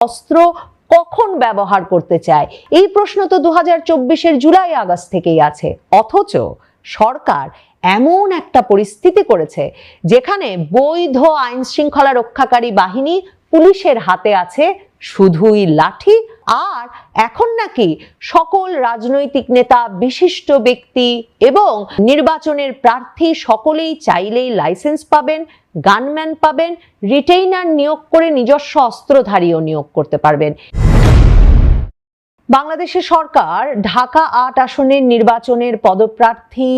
অস্ত্র কখন ব্যবহার করতে চায়, এই প্রশ্ন তো 2024-এর জুলাই আগস্ট থেকেই আছে। অথচ সরকার এমন একটা পরিস্থিতি করেছে যেখানে বৈধ আইন শৃঙ্খলা রক্ষাকারী বাহিনী পুলিশের হাতে আছে শুধুই লাঠি, আর এখন নাকি সকল রাজনৈতিক নেতা, বিশিষ্ট ব্যক্তি এবং নির্বাচনের প্রার্থী সকলেই চাইলেই লাইসেন্স পাবেন, গানম্যান পাবেন, রিটেইনার নিয়োগ করে নিজস্ব অস্ত্রধারীও নিয়োগ করতে পারবেন। বাংলাদেশের সরকার ঢাকা ৮ আসনের নির্বাচনের পদপ্রার্থী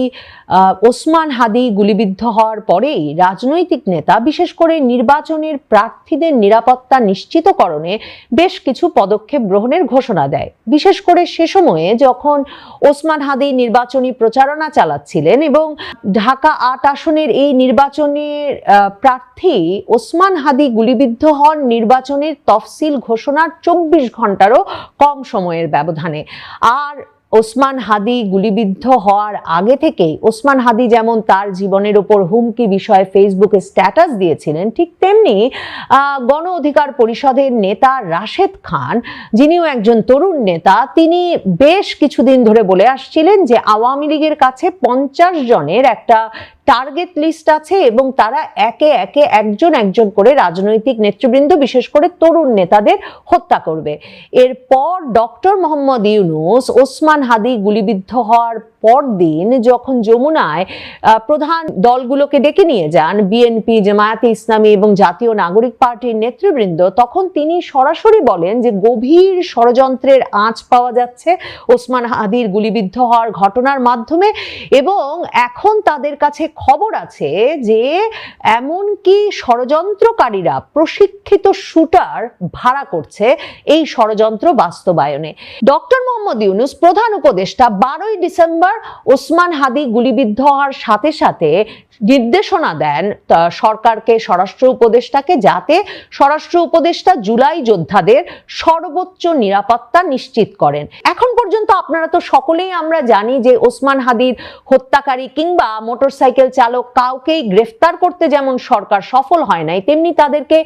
ওসমান হাদি গুলিবিদ্ধ হওয়ার পরেই রাজনৈতিক নেতা, বিশেষ করে নির্বাচনের প্রার্থীদের নিরাপত্তা নিশ্চিতকরণে বেশ কিছু পদক্ষেপ গ্রহণের ঘোষণা দেয়। বিশেষ করে সে সময়ে যখন ওসমান হাদি নির্বাচনী প্রচারণা চালাচ্ছিলেন এবং ঢাকা ৮ আসনের এই নির্বাচনের প্রার্থী ওসমান হাদি গুলিবিদ্ধ হন নির্বাচনের তফসিল ঘোষণার 24 ঘন্টারও কম সময়ের ব্যবধানে। আর ওসমান হাদি গুলিবিদ্ধ হওয়ার আগে থেকেই ওসমান হাদি যেমন তার জীবনের উপর হুমকি বিষয়ে ফেসবুকে স্ট্যাটাস দিয়েছিলেন, ঠিক তেমনি গণ অধিকার পরিষদের নেতা রাশেদ খান, যিনিও একজন তরুণ নেতা, তিনি বেশ কিছুদিন ধরে বলে আসছিলেন যে আওয়ামী লীগের কাছে 50 জনের একটা টার্গেট লিস্ট আছে এবং তারা একে একে একজন একজন করে রাজনৈতিক নেতৃবৃন্দ, বিশেষ করে তরুণ নেতাদের হত্যা করবে। এরপর ডক্টর মোহাম্মদ ইউনূস ওসমান হাদি গুলিবিদ্ধ হওয়ার পরদিন যখন যমুনায় প্রধান দলগুলোকে ডেকে নিয়ে যান, বিএনপি, জামায়াতে ইসলামী এবং জাতীয় নাগরিক পার্টির নেতৃবৃন্দ, তখন তিনি সরাসরি বলেন যে গভীর ষড়যন্ত্রের আঁচ পাওয়া যাচ্ছে ওসমান হাদির গুলিবিদ্ধ হওয়ার ঘটনার মাধ্যমে, এবং এখন তাদের কাছে খবর আছে যে এমনকি ষড়যন্ত্রকারীরা প্রশিক্ষিত শুটার ভাড়া করছে এই ষড়যন্ত্র বাস্তবায়নে। ডক্টর মোহাম্মদ ইউনূস প্রধান উপদেষ্টা 12ই ডিসেম্বর ওসমান হাদি গুলিবিদ্ধ হওয়ার সাথে সাথে নির্দেশনা দেন সরকারকে, স্বরাষ্ট্র উপদেষ্টাকে, যাতে স্বরাষ্ট্র উপদেষ্টা জুলাই যোদ্ধাদের সর্বোচ্চ নিরাপত্তা নিশ্চিত করেন। এখন পর্যন্ত আপনারা তো সকলেই আমরা জানি যে ওসমান হাদির হত্যাকারী কিংবা মোটরসাইকেল চালক কাউকেই গ্রেফতার করতে যেমন সরকার সফল হয় নাই, তেমনি তাদেরকে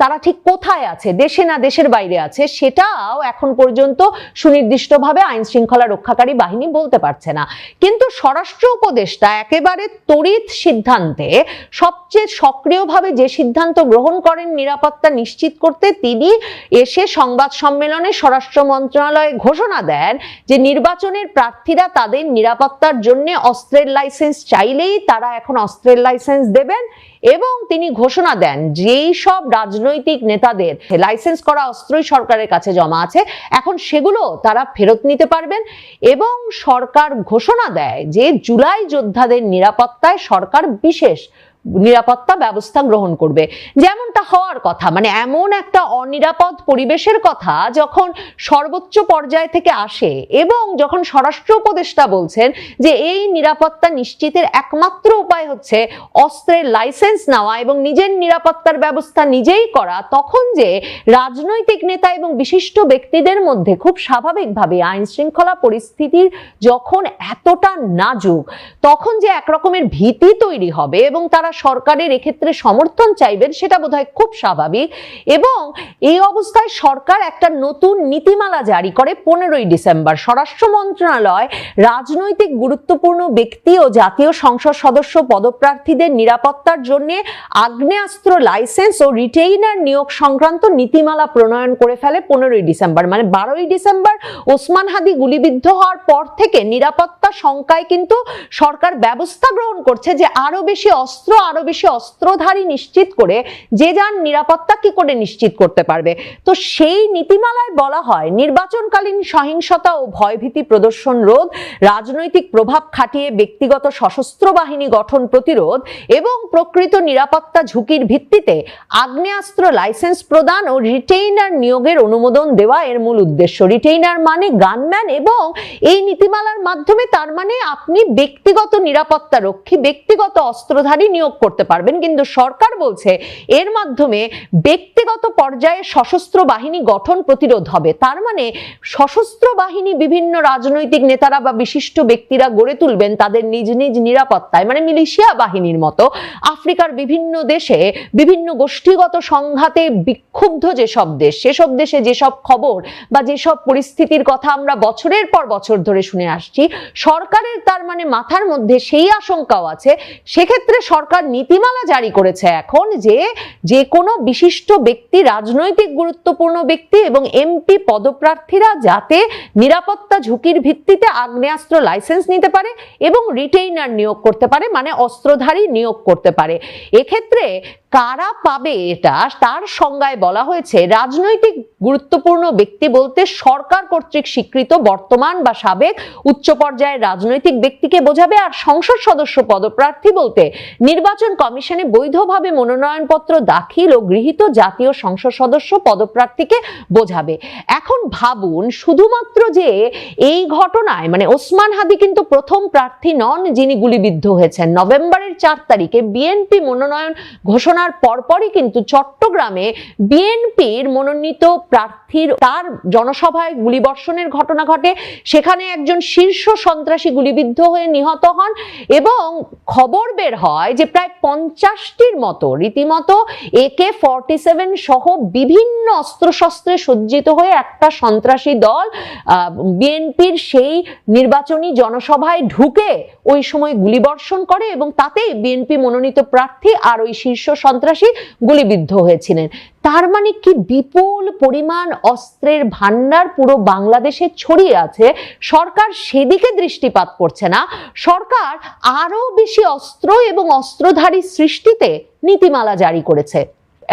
তারা ঠিক কোথায় আছে, দেশে না দেশের বাইরে আছে, সেটাও এখন পর্যন্ত সুনির্দিষ্টভাবে আইন শৃঙ্খলা রক্ষাকারী বাহিনী বলতে পারছে না। কিন্তু স্বরাষ্ট্র উপদেষ্টা একেবারে তড়িৎ সিদ্ধান্তে, সবচেয়ে সক্রিয়ভাবে যে সিদ্ধান্ত গ্রহণ করেন নিরাপত্তা নিশ্চিত করতে, তিনি এসে সংবাদ সম্মেলনে স্বরাষ্ট্র মন্ত্রণালয়ে ঘোষণা দেন যে নির্বাচনের প্রার্থীরা তাদের নিরাপত্তার জন্য অস্ত্রের লাইসেন্স চাইলেই তারা এখন অস্ত্রের লাইসেন্স দেবেন, এবং তিনি ঘোষণা দেন যেই সব রাজনৈতিক নেতাদের লাইসেন্স করা অস্ত্রই সরকারের কাছে জমা আছে এখন সেগুলো তারা ফেরত নিতে পারবেন, এবং সরকার ঘোষণা দেয় যে জুলাই যোদ্ধাদের নিরাপত্তায় সরকার বিশেষ নিরাপত্তা ব্যবস্থা গ্রহণ করবে। যেমনটা হওয়ার কথা, মানে এমন একটা অনিরাপদ পরিবেশের কথা যখন সর্বোচ্চ পর্যায় থেকে আসে এবং যখন স্বরাষ্ট্র উপদেষ্টা বলছেন যে এই নিরাপত্তা নিশ্চিতের একমাত্র উপায় হচ্ছে অস্ত্রের লাইসেন্স নেওয়া এবং নিজের নিরাপত্তার ব্যবস্থা নিজেই করা, তখন যে রাজনৈতিক নেতা এবং বিশিষ্ট ব্যক্তিদের মধ্যে খুব স্বাভাবিকভাবে আইন শৃঙ্খলা পরিস্থিতির যখন এতটা নাজুক, তখন যে একরকমের ভীতি তৈরি হবে এবং তারা সরকারের এক্ষেত্রে সমর্থন চাইবেন, সেটা বোধহয় খুব স্বাভাবিক। এবং এই অবস্থায় সরকার একটা নতুন নীতিমালা জারি করে 15ই ডিসেম্বর। স্বরাষ্ট্র মন্ত্রণালয় রাজনৈতিক গুরুত্বপূর্ণ ব্যক্তি ও জাতীয় সংসদ সদস্য পদপ্রার্থীদের নিরাপত্তার জন্য আগ্নেয়াস্ত্র লাইসেন্স ও রিটেইনার নিয়োগ সংক্রান্ত নীতিমালা প্রণয়ন করে ফেলে 15ই ডিসেম্বর। মানে 12ই ডিসেম্বর ওসমান হাদি গুলিবিদ্ধ হওয়ার পর থেকে নিরাপত্তা শঙ্কায় কিন্তু সরকার ব্যবস্থা গ্রহণ করছে যে আরো বেশি অস্ত্র, আরো বেশি অস্ত্রধারী নিশ্চিত করে যে যার নিরাপত্তা কি করে নিশ্চিত করতে পারবে। তো সেই নীতিমালায় বলা হয় নির্বাচনকালীন সহিংসতা ও ভয়ভীতি প্রদর্শন রোধ, রাজনৈতিক প্রভাব খাটিয়ে ব্যক্তিগত সশস্ত্র বাহিনী গঠন প্রতিরোধ এবং প্রকৃত নিরাপত্তা ঝুঁকির ভিত্তিতে আগ্নেয়াস্ত্র লাইসেন্স প্রদান ও রিটেইনার নিয়োগের অনুমোদন দেওয়া এর মূল উদ্দেশ্য। রিটেইনার মানে গানম্যান, এবং এই নীতিমালার মাধ্যমে তার মানে আপনি ব্যক্তিগত নিরাপত্তা রক্ষী, ব্যক্তিগত অস্ত্রধারী নিয়োগ নিয়োগ করতে পারবেন, কিন্তু সরকার বলছে এর মাধ্যমে ব্যক্তিগত পর্যায়ে সশস্ত্র বাহিনী গঠন প্রতিরোধ হবে। তার মানে সশস্ত্র বাহিনী বিভিন্ন রাজনৈতিক নেতারা বা বিশিষ্ট ব্যক্তিরা গড়ে তুলবেন তাদের নিজ নিজ নিরাপত্তায়, মানে মিলিশিয়া বাহিনীর মতো। আফ্রিকার বিভিন্ন দেশে বিভিন্ন গোষ্ঠীগত সংঘাতে বিক্ষুব্ধ যেসব দেশ, সেসব দেশে যেসব খবর বা যেসব পরিস্থিতির কথা আমরা বছরের পর বছর ধরে শুনে আসছি, সরকারের তার মানে মাথার মধ্যে সেই আশঙ্কাও আছে। সেক্ষেত্রে সরকার নীতিমালা জারি করেছে এখন যে কোনো বিশিষ্ট ব্যক্তি, রাজনৈতিক গুরুত্বপূর্ণ ব্যক্তি এবং এমপি পদপ্রার্থীরা যাতে নিরাপত্তা ঝুঁকির ভিত্তিতে আগ্নেয়াস্ত্র লাইসেন্স নিতে পারে এবং রিটেইনার নিয়োগ করতে পারে, মানে অস্ত্রধারী নিয়োগ করতে পারে। এক্ষেত্রে কারা পাবে এটা, তার সংজ্ঞায় বলা হয়েছে রাজনৈতিক গুরুত্বপূর্ণ ব্যক্তি বলতে সরকার কর্তৃক স্বীকৃত বর্তমান বা সাবেক উচ্চ পর্যায়ের রাজনৈতিক ব্যক্তিকে বোঝাবে। আর সংসদ সদস্য পদপ্রার্থী বলতে নির্বাচন কমিশনে বৈধভাবে মনোনয়নপত্র দাখিল ও গৃহীত জাতীয় সংসদ সদস্য পদপ্রার্থীকে বোঝাবে। এখন ভাবুন, শুধুমাত্র যে এই ঘটনায় মানে ওসমান হাদি কিন্তু প্রথম প্রার্থী নন যিনি গুলিবিদ্ধ হয়েছেন। নভেম্বরের 4 তারিখে বিএনপি মনোনয়ন ঘোষণার পরপরই কিন্তু চট্টগ্রামে বিএনপির মনোনীত প্রার্থীর তার জনসভায় গুলিবর্ষণের ঘটনা ঘটে। সেখানে একজন শীর্ষ সন্ত্রাসী গুলিবিদ্ধ হয়ে নিহত হন এবং খবর বের হয় যে প্রায় 50টির মতো রীতিমতো AK-47 সহ বিভিন্ন অস্ত্রশস্ত্রে সজ্জিত হয়ে একটা সন্ত্রাসী দল বিএনপির সেই নির্বাচনী জনসভায় ঢুকে ওই সময় গুলিবর্ষণ করে এবং তাতেই বিএনপি মনোনীত প্রার্থী আর ওই শীর্ষ সন্ত্রাসী গুলিবিদ্ধ হয়েছিলেন। তার মানে কি বিপুল পরিমাণ অস্ত্রের ভান্ডার পুরো বাংলাদেশে ছড়িয়ে আছে। সরকার সেদিকে দৃষ্টিপাত করছে না, সরকার আরো বেশি অস্ত্র এবং অস্ত্রধারী সৃষ্টিতে নীতিমালা জারি করেছে।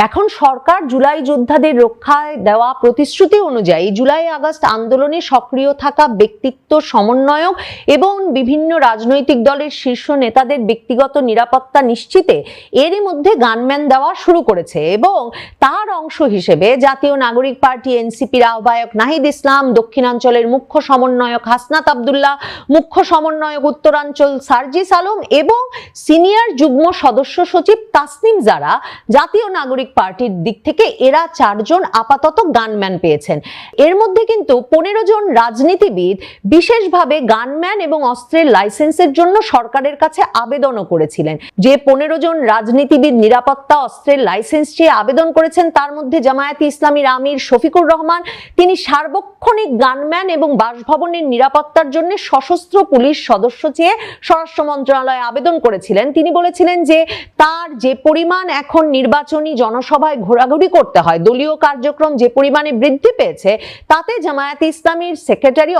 এখন সরকার জুলাই যোদ্ধাদের রক্ষায় দেওয়া প্রতিশ্রুতি অনুযায়ী জুলাই আগস্ট আন্দোলনে সক্রিয় থাকা ব্যক্তিত্ব সমন্বয়ক এবং বিভিন্ন রাজনৈতিক দলের শীর্ষ নেতাদের ব্যক্তিগত নিরাপত্তা নিশ্চিতে এরই মধ্যে গানম্যান দেওয়া শুরু করেছে এবং তার অংশ হিসেবে জাতীয় নাগরিক পার্টি এনসিপির আহ্বায়ক নাহিদ ইসলাম, দক্ষিণাঞ্চলের মুখ্য সমন্বয়ক হাসনাত আব্দুল্লাহ, মুখ্য সমন্বয়ক উত্তরাঞ্চল সার্জিস আলম এবং সিনিয়র যুগ্ম সদস্য সচিব তাসনিম জারা জাতীয় নাগরিক পার্টির দিক থেকে এরা 4 জন আপাতত গানম্যান পেয়েছেন। এর মধ্যে কিন্তু 15 জন রাজনীতিবিদ বিশেষভাবে গানম্যান এবং অস্ত্রের লাইসেন্সের জন্য সরকারের কাছে আবেদনও করেছিলেন। যে 15 জন রাজনীতিবিদ নিরাপত্তা অস্ত্রের লাইসেন্স চেয়ে আবেদন করেছেন তার মধ্যে জামায়াতে ইসলামীর আমির শফিকুর রহমান, তিনি সার্বক্ষণিক গানম্যান এবং বাসভবনের নিরাপত্তার জন্য সশস্ত্র পুলিশ সদস্য চেয়ে স্বরাষ্ট্র মন্ত্রণালয়ে আবেদন করেছিলেন। তিনি বলেছিলেন যে তার যে পরিমাণ এখন নির্বাচনী জনসভায় ঘোরাঘুরি করতে হয়, দলীয় কার্যক্রম যে পরিমাণে বৃদ্ধি পেয়েছে, তাতে জামায়াতে ইসলামীর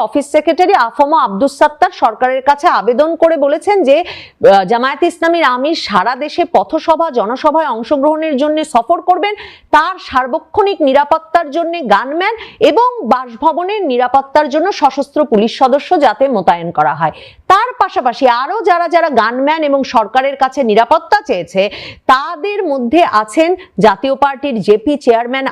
অফিস সেক্রেটারি আফম আব্দুস সাত্তার সরকারের কাছে আবেদন করে বলেছেন যে জামায়াতে ইসলামীর আমির সারা দেশে পথসভা জনসভায় অংশগ্রহণের জন্য সফর করবেন, তার সার্বক্ষণিক নিরাপত্তার জন্য গানম্যান এবং বাসভবনের নিরাপত্তার জন্য সশস্ত্র পুলিশ সদস্য যাতে মোতায়েন করা হয়। তার পাশাপাশি আরো যারা যারা গানম্যান এবং সরকারের কাছে নিরাপত্তা চেয়েছে তাদের মধ্যে আছেন জাতীয় পার্টির জেপি চেয়ারম্যান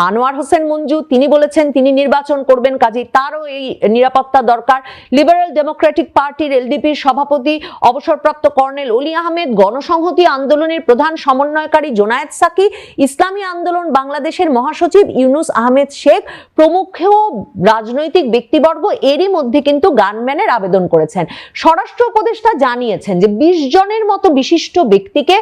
আনোয়ার হোসেন মঞ্জু। তিনি বলেছেন তিনি নির্বাচন করবেন, কাজেই তারও এই নিরাপত্তা দরকার। লিবারেল ডেমোক্রেটিক পার্টির এলডিপির সভাপতি অবসরপ্রাপ্ত কর্নেল অলি আহমেদ, গণসংহতি আন্দোলনের প্রধান সমন্বয়কারী জোনায়েদ সাকি, ইসলামী আন্দোলন বাংলাদেশের মহাসচিব ইউনুস আহমেদ শেখ প্রমুখ রাজনৈতিক ব্যক্তিবর্গ এরই মধ্যে কিন্তু গানম্যানের আবেদন করেছেন। স্বরাষ্ট্র উপদেষ্টা জানিয়েছেন যে 20 জনের মতো বিশিষ্ট ব্যক্তিকে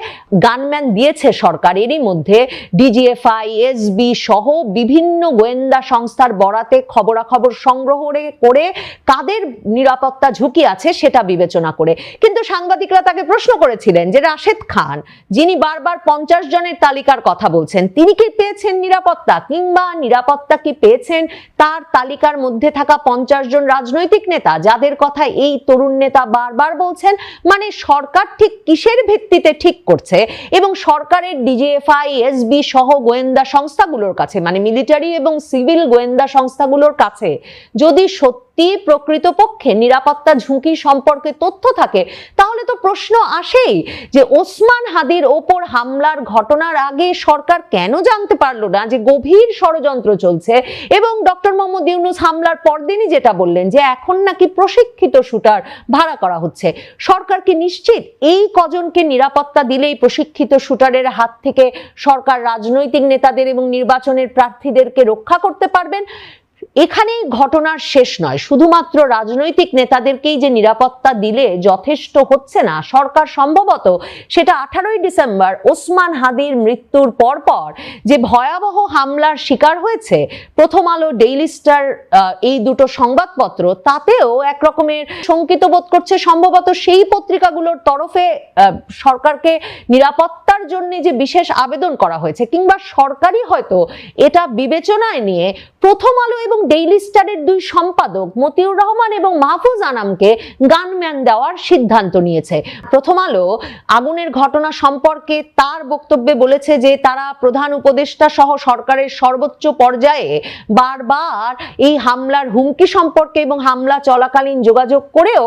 গানম্যান দিয়েছে সরকার। এরই মধ্যে ডিজিএফআই, এসবি সহ বিভিন্ন গোয়েন্দা সংস্থার বরাতে খবরাখবর সংগ্রহ করে কাদের নিরাপত্তা ঝুঁকি আছে সেটা বিবেচনা করে। কিন্তু সাংবাদিকরা তাকে প্রশ্ন করেছিলেন যে রাশেদ খান, যিনি বারবার 50 জনের তালিকার কথা বলছেন, তিনি কি পেয়েছেন নিরাপত্তা, কিংবা নিরাপত্তা কি পেয়েছেন তার তালিকার মধ্যে থাকা 50 জন রাজনৈতিক নেতা যাদের কথা এই তরুণ নেতা বারবার বলছেন? মানে সরকার ঠিক কিসের ভিত্তিতে ঠিক করছে? এবং সরকারের ডিজিএফআই, এসবি সহ গোয়েন্দা সংস্থাগুলোর কাছে, মানে মিলিটারি এবং সিভিল গোয়েন্দা সংস্থাগুলোর কাছে যদি সত্যি সত্যি প্রকৃতপক্ষে নিরাপত্তা ঝুঁকি সম্পর্কে তথ্য থাকে, তাহলে তো প্রশ্ন আসেই যে ওসমান হাদির ওপর হামলার ঘটনার আগে সরকার কেন জানতে পারলো না যে গভীর ষড়যন্ত্র চলছে, এবং ডক্টর মোহাম্মদ ইউনূস হামলার পরদিনই যেটা বললেন যে এখন নাকি প্রশিক্ষিত শুটার ভাড়া করা হচ্ছে। সরকার কি নিশ্চিত এই কজনকে নিরাপত্তা দিলেই প্রশিক্ষিত শুটারের হাত থেকে সরকার রাজনৈতিক নেতাদের এবং নির্বাচনের প্রার্থীদেরকে রক্ষা করতে পারবেন? এখানেই ঘটনার শেষ নয়। শুধুমাত্র রাজনৈতিক নেতাদেরকেই যে নিরাপত্তা দিলে যথেষ্ট হচ্ছে না, সরকার সম্ভবত সেটা 18ই ডিসেম্বর ওসমান হাদির মৃত্যুর পরপর যে ভয়াবহ হামলার শিকার হয়েছে প্রথম আলো, ডেইলি স্টার, এই দুটো সংবাদপত্র, তাতেও এক রকমের শঙ্কিত বোধ করছে সম্ভবত সেই পত্রিকাগুলোর তরফে সরকারকে নিরাপত্তার জন্য যে বিশেষ আবেদন করা হয়েছে, কিংবা সরকারই হয়তো এটা বিবেচনায় নিয়ে প্রথম আলো এবং ডেইলি স্টারের দুই সম্পাদক মতিউর রহমান এবং মাহফুজ আনামকে গানম্যান দেওয়ার সিদ্ধান্ত নিয়েছে। প্রথম আলো আগুনের ঘটনা সম্পর্কে তার বক্তব্যে বলেছে যে তারা প্রধান উপদেষ্টা সহ সরকারের সর্বোচ্চ পর্যায়ে বারবার এই হামলার হুমকি সম্পর্কে এবং হামলা চলাকালীন যোগাযোগ করেও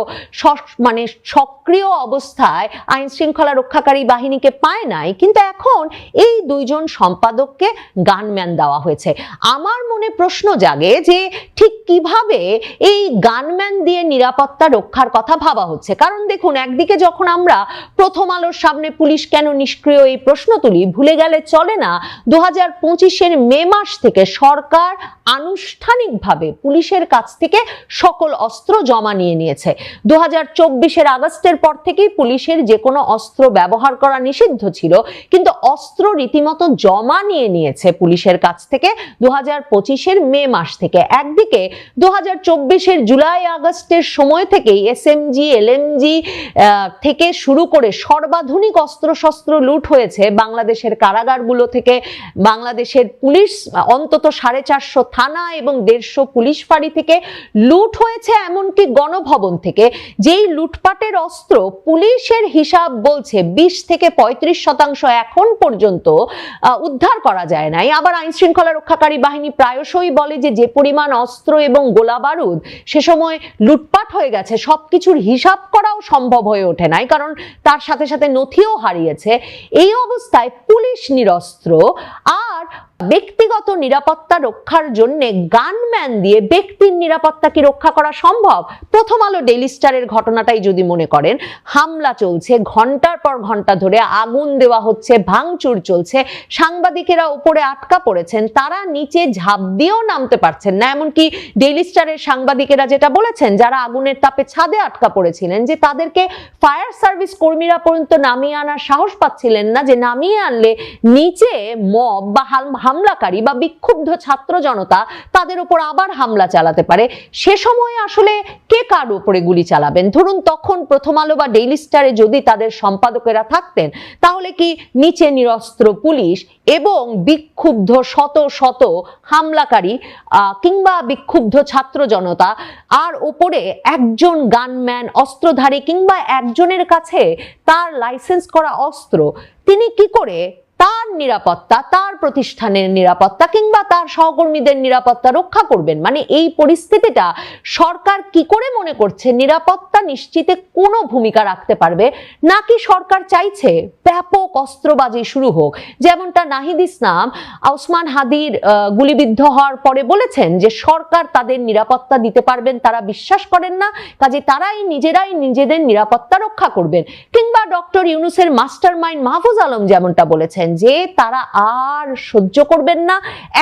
মানে সক্রিয় অবস্থায় আইন শৃঙ্খলা রক্ষাকারী বাহিনীকে পায় নাই, কিন্তু এখন এই দুইজন সম্পাদককে গানম্যান দেওয়া হয়েছে। আমার মনে প্রশ্ন জাগে যে ঠিক কিভাবে এই গানম্যান দিয়ে নিরাপত্তা রক্ষার কথা ভাবা হচ্ছে। কারণ দেখুন, একদিকে যখন আমরা প্রথম আলোর সামনে পুলিশ কেন নিষ্ক্রিয় এই প্রশ্ন তুলি, ভুলে গেলে চলে না 2025-এর মে মাস থেকে সরকার আনুষ্ঠানিকভাবে পুলিশের কাছ থেকে সকল অস্ত্র জমা নিয়ে নিয়েছে। 2024-এর আগস্টের পর থেকেই পুলিশের যে কোনো অস্ত্র ব্যবহার করা নিষিদ্ধ ছিল, কিন্তু অস্ত্র রীতিমতো জমা নিয়ে নিয়েছে পুলিশের কাছ থেকে 2025-এর মে মাস থেকে। একদিকে 2024-এর জুলাই আগস্টের সময় থেকেই এসএমজি, এলএমজি থেকে শুরু করে সর্বাধুনিক অস্ত্রশস্ত্র লুট হয়েছে বাংলাদেশের কারাগারগুলো থেকে। বাংলাদেশের পুলিশ অন্তত 450 থানা এবং 150 পুলিশ ফাঁড়ি থেকে লুট হয়েছে, এমনকি গণভবন থেকে। যেই লুটপাটের অস্ত্র পুলিশের হিসাব বলছে 20 থেকে 35% এখন পর্যন্ত উদ্ধার করা যায় নাই। আবার আইন শৃঙ্খলা রক্ষাকারী বাহিনী প্রায়শই বলে যে পরিমাণ অস্ত্র এবং গোলা বারুদ সে সময় লুটপাট হয়ে গেছে, সবকিছুর হিসাব করাও সম্ভব হয়ে ওঠে নাই, কারণ তার সাথে সাথে নথিও হারিয়েছে। এই অবস্থায় পুলিশ নিরস্ত্র, আর ব্যক্তিগত নিরাপত্তা রক্ষার জন্য গানম্যান দিয়ে ব্যক্তির নিরাপত্তা কি রক্ষা করা সম্ভব? প্রথম আলো, ডেইলি স্টারের ঘটনাটাই যদি মনে করেন, হামলা চলছে, ঘন্টার পর ঘন্টা ধরে আগুন দেওয়া হচ্ছে, ভাঙচুর চলছে, সাংবাদিকেরা উপরে আটকা পড়েছেন, তারা নিচে ঝাঁপ দিয়েও নামতে পারছেন না। এমনকি ডেইলি স্টারের সাংবাদিকেরা যেটা বলেছেন, যারা আগুনের তাপে ছাদে আটকা পড়েছিলেন, যে তাদেরকে ফায়ার সার্ভিস কর্মীরা পর্যন্ত নামিয়ে আনার সাহস পাচ্ছিলেন না, যে নামিয়ে আনলে নিচে মব বা হামলাকারী বা বিক্ষুব্ধ ছাত্র জনতা তাদের উপর আবার হামলা চালাতে পারে। সে সময় আসলে কে কার উপরে গুলি চালাবেন? ধরুন তখন প্রথম আলো বা ডেইলি স্টারে যদি তাদের সম্পাদকেরা থাকতেন, তাহলে কি নিচে নিরস্ত্র পুলিশ এবং বিক্ষুব্ধ শত শত হামলাকারী কিংবা বিক্ষুব্ধ ছাত্র জনতা, আর উপরে একজন গানম্যান অস্ত্রধারী কিংবা একজনের কাছে তার লাইসেন্স করা অস্ত্র, তিনি কি করে তার নিরাপত্তা, তার প্রতিষ্ঠানের নিরাপত্তা কিংবা তার সহকর্মীদের নিরাপত্তা রক্ষা করবেন? মানে এই পরিস্থিতিটা সরকার কি করে মনে করছে নিরাপত্তা নিশ্চিতে কোনো ভূমিকা রাখতে পারবে? নাকি সরকার চাইছে ব্যাপক অস্ত্রবাজি শুরু হোক? যেমনটা নাহিদ ইসলাম ওসমান হাদির গুলিবিদ্ধ হওয়ার পরে বলেছেন যে সরকার তাদের নিরাপত্তা দিতে পারবেন তারা বিশ্বাস করেন না, কাজে তারাই নিজেরাই নিজেদের নিরাপত্তা রক্ষা করবেন। কিংবা ডক্টর ইউনূসের মাস্টারমাইন্ড মাহফুজ আলম যেমনটা বলেছেন যে তারা আর সহ্য করবেন না,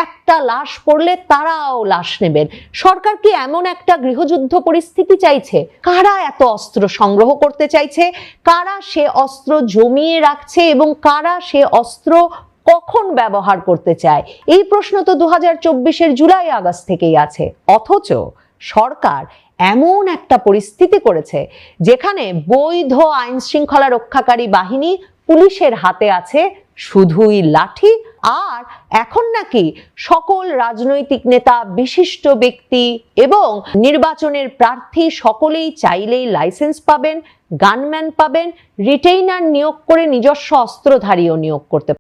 একটা লাশ পড়লে তারাও লাশ নেবেন। সরকার কি এমন একটা গৃহযুদ্ধ পরিস্থিতি চাইছে? কারা এত অস্ত্র সংগ্রহ করতে চাইছে? কারা সে অস্ত্র জমিয়ে রাখছে এবং কারা সে অস্ত্র কখন ব্যবহার করতে চায়? এই প্রশ্ন তো 2024-এর জুলাই আগস্ট থেকেই আছে। অথচ সরকার এমন একটা পরিস্থিতি করেছে যেখানে বৈধ আইন শৃঙ্খলা রক্ষাকারী বাহিনী পুলিশের হাতে আছে শুধুই লাঠি, আর এখন নাকি সকল রাজনৈতিক নেতা, বিশিষ্ট ব্যক্তি এবং নির্বাচনের প্রার্থী সকলেই চাইলেই লাইসেন্স পাবেন, গানম্যান পাবেন, রিটেইনার নিয়োগ করে নিজস্ব অস্ত্রধারীও নিয়োগ করতে